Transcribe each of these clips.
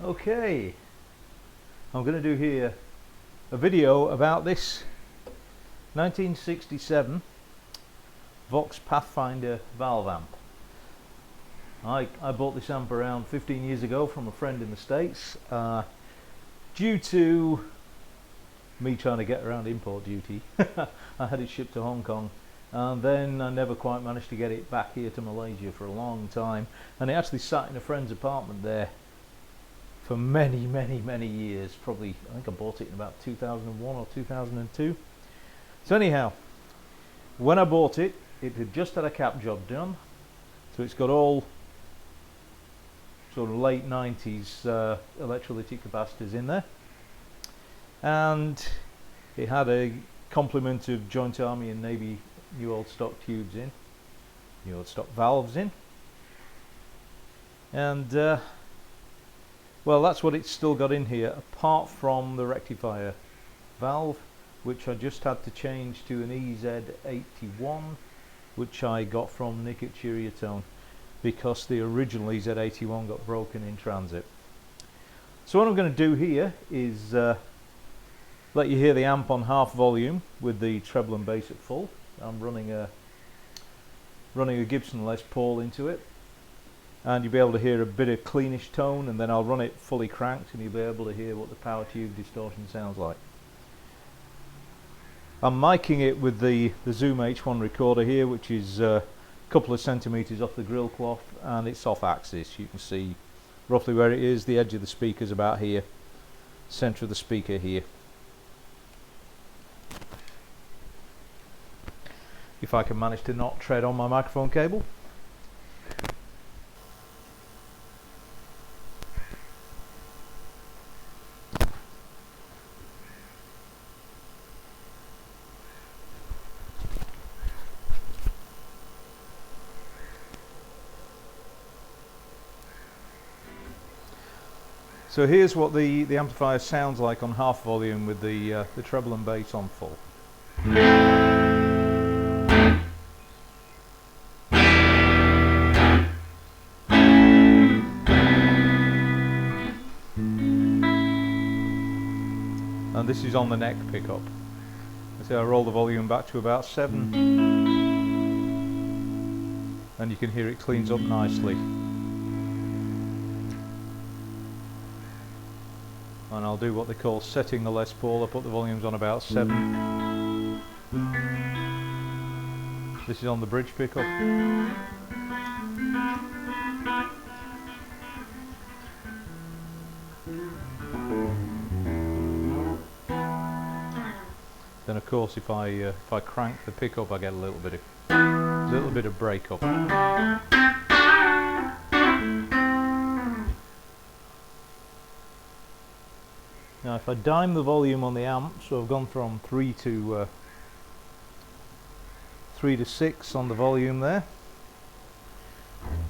Okay, I'm going to do here a video about this 1967 Vox Pathfinder Valve amp. I bought this amp around 15 years ago from a friend in the States due to me trying to get around import duty. I had it shipped to Hong Kong and then I never quite managed to get it back here to Malaysia for a long time, and it actually sat in a friend's apartment there for many years. Probably, I think I bought it in about 2001 or 2002. So anyhow, when I bought it, it had just had a cap job done, so it's got all sort of late 90s electrolytic capacitors in there, and it had a complement of Joint Army and Navy new old stock tubes in, new old stock valves in, and well, that's what it's still got in here, apart from the rectifier valve, which I just had to change to an EZ-81, which I got from Nick at Cheeriotone, because the original EZ-81 got broken in transit. So what I'm going to do here is let you hear the amp on half volume with the treble and bass at full. I'm running a Gibson Les Paul into it, and you'll be able to hear a bit of cleanish tone, and then I'll run it fully cranked and you'll be able to hear what the power tube distortion sounds like. I'm miking it with the Zoom H1 recorder here, which is a couple of centimeters off the grill cloth, and it's off axis. You can see roughly where it is. The edge of the speaker is about here, center of the speaker here. If I can manage to not tread on my microphone cable. So here's what the amplifier sounds like on half volume with the treble and bass on full. And this is on the neck pickup. So I roll the volume back to about 7, and you can hear it cleans up nicely. And I'll do what they call setting the Les Paul. I put the volumes on about 7. This is on the bridge pickup. Then of course if I crank the pickup, I get a little bit of break up. Now if I dime the volume on the amp, so I've gone from 3 to 6 on the volume there.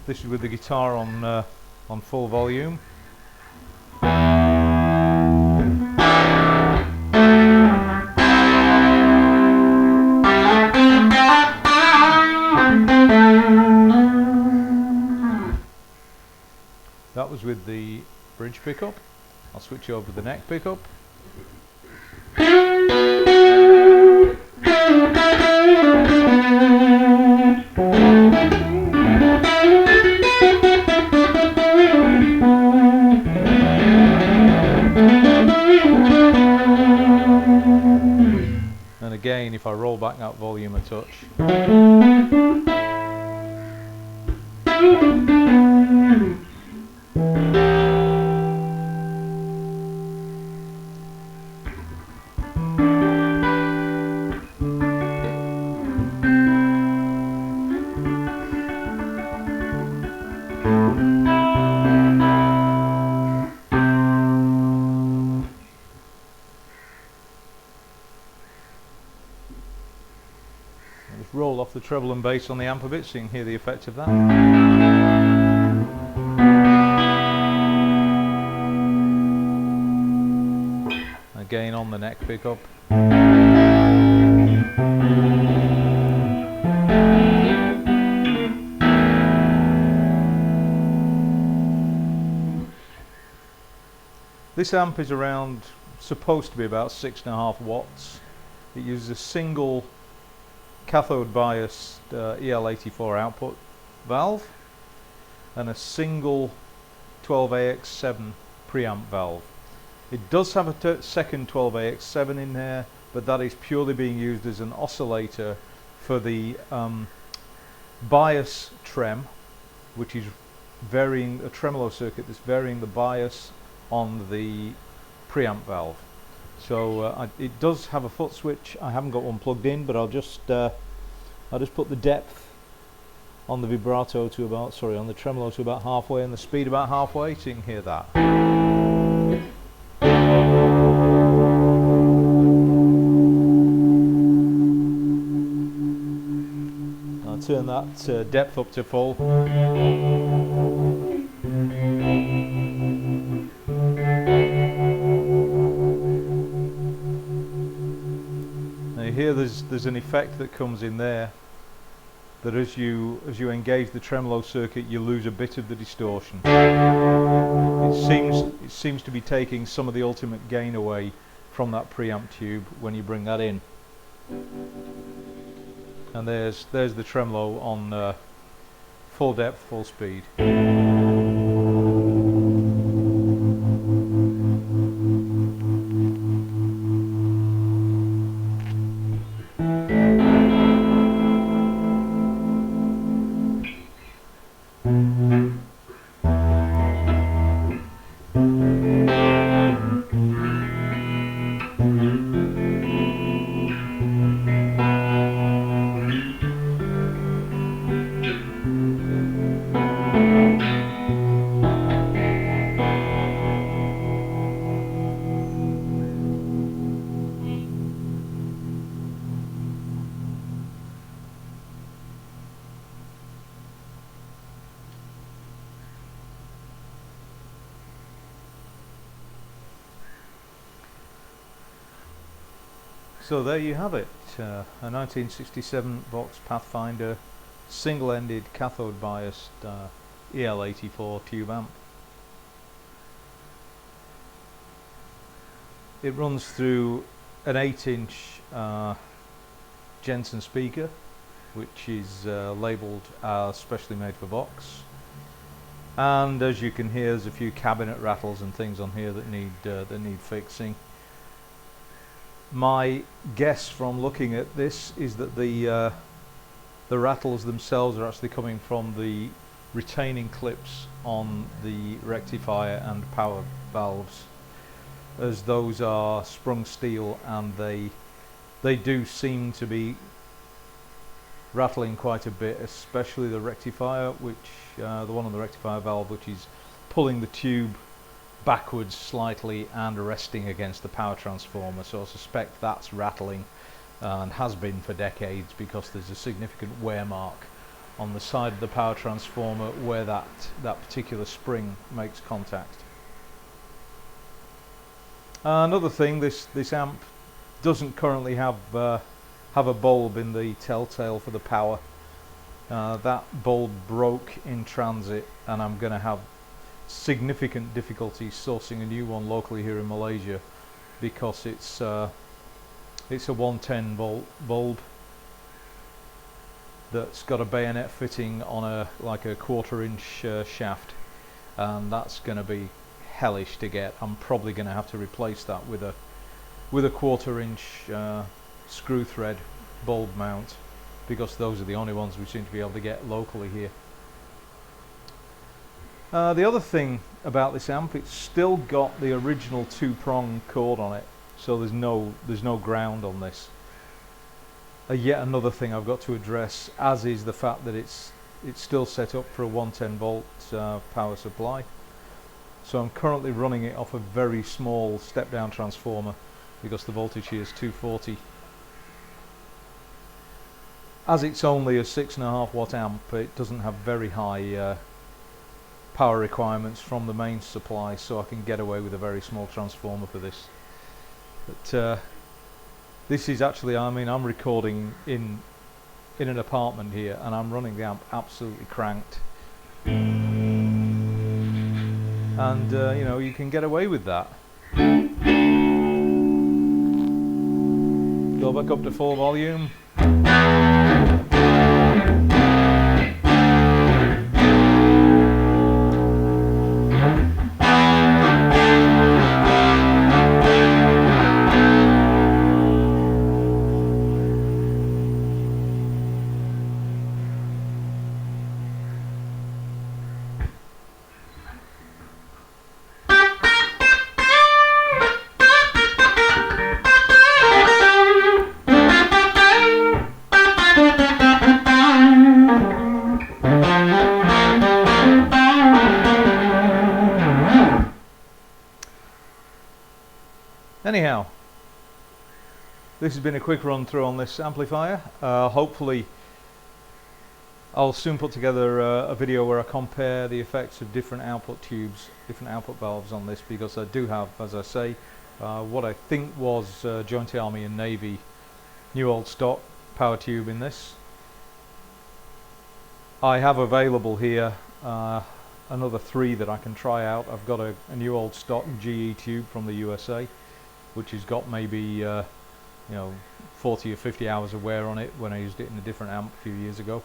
This is with the guitar on full volume. That was with the bridge pickup. I'll switch over to the neck pickup. And again, if I roll back that volume a touch, just roll off the treble and bass on the amp a bit so you can hear the effect of that. Again on the neck pickup. This amp is supposed to be about 6.5 watts. It uses a single cathode biased EL84 output valve and a single 12AX7 preamp valve. It does have a second 12AX7 in there, but that is purely being used as an oscillator for the bias trem, which is varying a tremolo circuit that's varying the bias on the preamp valve. So it does have a foot switch. I haven't got one plugged in, but I'll just put the depth on the vibrato to about, on the tremolo to about halfway and the speed about halfway, so you can hear that. I'll turn that depth up to full. Here there's an effect that comes in there that as you engage the tremolo circuit, you lose a bit of the distortion. It seems to be taking some of the ultimate gain away from that preamp tube when you bring that in. And there's the tremolo on full depth, full speed. So there you have it, a 1967 Vox Pathfinder single-ended cathode biased EL84 tube amp. It runs through an 8-inch Jensen speaker, which is labelled as specially made for Vox. And as you can hear, there's a few cabinet rattles and things on here that need fixing. My guess from looking at this is that the rattles themselves are actually coming from the retaining clips on the rectifier and power valves, as those are sprung steel and they do seem to be rattling quite a bit, especially the rectifier, which the one on the rectifier valve, which is pulling the tube backwards slightly and resting against the power transformer. So I suspect that's rattling and has been for decades, because there's a significant wear mark on the side of the power transformer where that particular spring makes contact. Another thing, this amp doesn't currently have a bulb in the telltale for the power. That bulb broke in transit, and I'm going to have significant difficulty sourcing a new one locally here in Malaysia, because it's a 110 volt bulb that's got a bayonet fitting on a 1/4 inch shaft, and that's going to be hellish to get. I'm probably going to have to replace that with a 1/4 inch screw thread bulb mount, because those are the only ones we seem to be able to get locally here. The other thing about this amp, it's still got the original 2-prong cord on it, so there's no ground on this. Yet another thing I've got to address, as is the fact that it's still set up for a 110 volt power supply. So I'm currently running it off a very small step down transformer, because the voltage here is 240. As it's only a 6.5 watt amp, it doesn't have very high power requirements from the main supply, so I can get away with a very small transformer for this. But this is actually, I'm recording in an apartment here, and I'm running the amp absolutely cranked, and you know, you can get away with that. back up to full volume. Anyhow, this has been a quick run through on this amplifier. Hopefully I'll soon put together a video where I compare the effects of different output tubes, different output valves on this, because I do have, as I say, what I think was Joint Army and Navy new old stock power tube in this. I have available here another 3 that I can try out. I've got a new old stock GE tube from the USA, which has got maybe you know, 40 or 50 hours of wear on it when I used it in a different amp a few years ago.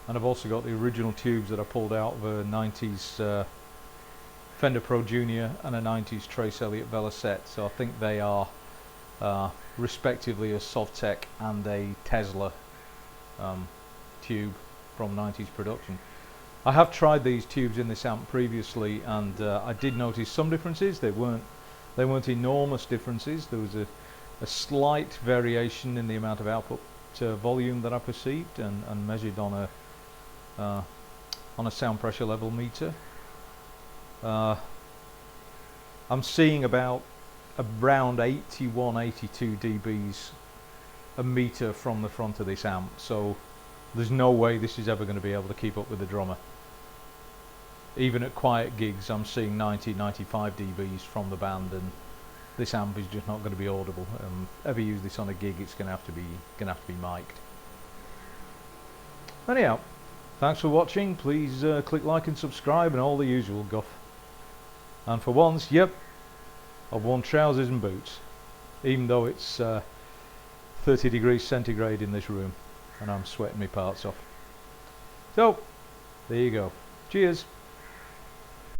And I've also got the original tubes that I pulled out of a 90s Fender Pro Junior and a 90s Trace Elliott Velocette. So I think they are respectively a Sovtek and a Tesla tube from 90s production. I have tried these tubes in this amp previously, and I did notice some differences. They weren't enormous differences. There was a slight variation in the amount of output volume that I perceived and measured on a sound pressure level meter. I'm seeing around 81, 82 dBs a meter from the front of this amp, so there's no way this is ever going to be able to keep up with the drummer. Even at quiet gigs, I'm seeing 90, 95 dBs from the band, and this amp is just not going to be audible. Ever use this on a gig, it's going to have to be mic'd. Anyhow, thanks for watching. Please click like and subscribe and all the usual guff. And for once, yep, I've worn trousers and boots, even though it's 30 degrees centigrade in this room and I'm sweating my parts off. So, there you go. Cheers.